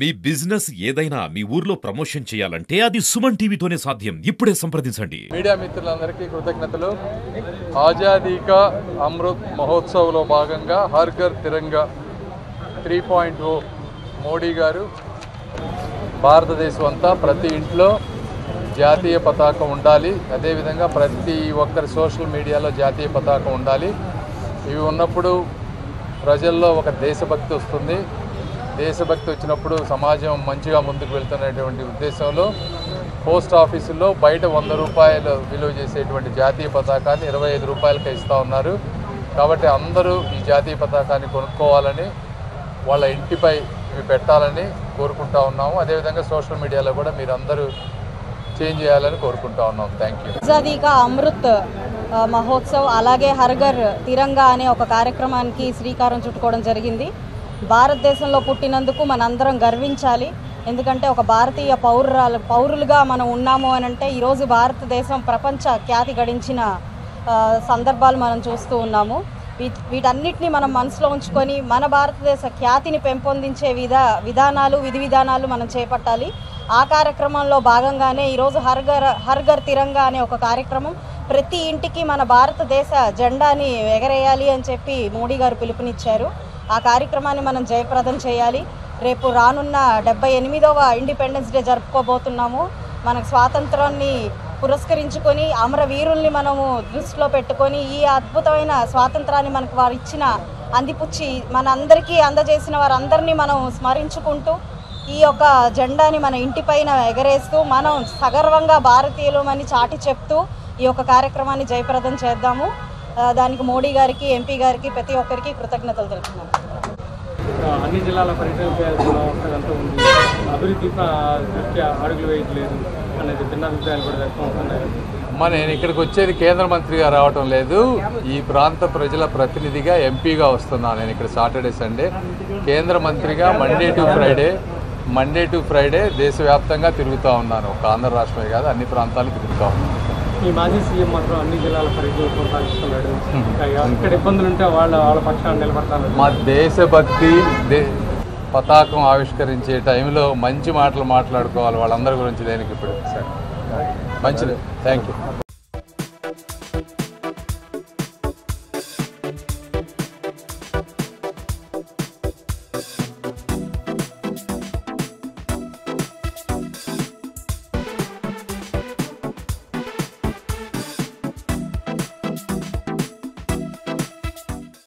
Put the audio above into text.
మీ business ఏదైనా మీ ఊర్లో promotion చేయాలంటే అది సుమన్ టీవీతోనే సాధ్యం. ఇప్పుడే సంప్రదించండి. మీడియా మిత్రులందరికీ కృతజ్ఞతలు. ఆజాదీ కా అమృత్ మహోత్సవ్లో భాగంగా హర్ ఘర్ తిరంగా 3.0 మోడీ గారు భారతదేశం అంతా ప్రతి ఇంట్లో జాతీయ పతాకం ఉండాలి, అదేవిధంగా ప్రతి ఒక్కరి సోషల్ మీడియాలో జాతీయ పతాకం ఉండాలి. ఇవి ఉన్నప్పుడు ప్రజల్లో ఒక దేశభక్తి వస్తుంది. దేశభక్తి వచ్చినప్పుడు సమాజం మంచిగా ముందుకు వెళ్తున్నటువంటి ఉద్దేశంలో పోస్ట్ ఆఫీసుల్లో బయట 100 రూపాయలు విలువ చేసేటువంటి జాతీయ పతాకాన్ని 25 రూపాయలకి ఇస్తూ ఉన్నారు. కాబట్టి అందరూ ఈ జాతీయ పతాకాన్ని కొనుక్కోవాలని, వాళ్ళ ఇంటిపై ఇవి పెట్టాలని కోరుకుంటా ఉన్నాము. అదేవిధంగా సోషల్ మీడియాలో కూడా మీరు అందరూ చేంజ్ చేయాలని కోరుకుంటా ఉన్నాం. Thank you. ఆజాదీ కా అమృత్ మహోత్సవ్ అలాగే హర్ ఘర్ తిరంగా అనే ఒక కార్యక్రమానికి శ్రీకారం చుట్టుకోవడం జరిగింది. భారతదేశంలో పుట్టినందుకు మనందరం గర్వించాలి. ఎందుకంటే ఒక భారతీయ పౌరులుగా మనం ఉన్నాము అని అంటే ఈరోజు భారతదేశం ప్రపంచ ఖ్యాతి గడించిన సందర్భాలు మనం చూస్తూ ఉన్నాము. వీటన్నిటిని మనం మనసులో ఉంచుకొని మన భారతదేశ ఖ్యాతిని పెంపొందించే విధి విధానాలు మనం చేపట్టాలి. ఆ కార్యక్రమంలో భాగంగానే ఈరోజు హర్ ఘర్ తిరంగా అనే ఒక కార్యక్రమం ప్రతి ఇంటికి మన భారతదేశ జెండాని ఎగరేయాలి అని చెప్పి మోడీ గారు పిలుపునిచ్చారు. ఆ కార్యక్రమాన్ని మనం జయప్రదం చేయాలి. రేపు రానున్న 78వ ఇండిపెండెన్స్ డే జరుపుకోబోతున్నాము. మనకు స్వాతంత్రాన్ని పురస్కరించుకొని అమరవీరుల్ని మనము దృష్టిలో పెట్టుకొని ఈ అద్భుతమైన స్వాతంత్రాన్ని మనకు వారు ఇచ్చిన అందిపుచ్చి మనందరికీ అందజేసిన వారందరినీ మనం స్మరించుకుంటూ ఈ యొక్క జెండాని మన ఇంటిపైన ఎగరేస్తూ మనం సగర్వంగా భారతీయులమని చాటి చెప్తూ ఈ యొక్క కార్యక్రమాన్ని జయప్రదం చేద్దాము. దానికి మోడీ గారికి, ఎంపీ గారికి, ప్రతి ఒక్కరికి కృతజ్ఞతలు తెలుపుతున్నాను. అన్ని జిల్లాల పర్యటన చేయాల్సిన అవసరం ఎంతో ఉంది. అభివృద్ధి దృష్ట్యా అడుగులు వేయట్లేదు అనేది భిన్నాభిప్రాయాలు కూడా వ్యక్తం అవుతున్నాయి. నేను ఇక్కడికి వచ్చేది కేంద్ర మంత్రిగా రావటం లేదు, ఈ ప్రాంత ప్రజల ప్రతినిధిగా ఎంపీగా వస్తున్నాను. నేను ఇక్కడ సాటర్డే సండే కేంద్ర మంత్రిగా మండే టు ఫ్రైడే దేశవ్యాప్తంగా తిరుగుతూ ఉన్నాను. ఒక ఆంధ్ర రాష్ట్రమే కాదు, అన్ని ప్రాంతాలు తిరుగుతూ ఉన్నాను. ఈ మాజీ సీఎం మాత్రం అన్ని జిల్లాల పర్యటన కొనసాగిస్తున్నాడు. ఇక్కడ ఇబ్బందులు ఉంటే వాళ్ళ పక్షాన్ని నిలబడతారు. మా దేశభక్తి పతాకం ఆవిష్కరించే టైంలో మంచి మాటలు మాట్లాడుకోవాలి. వాళ్ళందరి గురించి దేనికి ఇప్పుడు మంచిది. Thank you.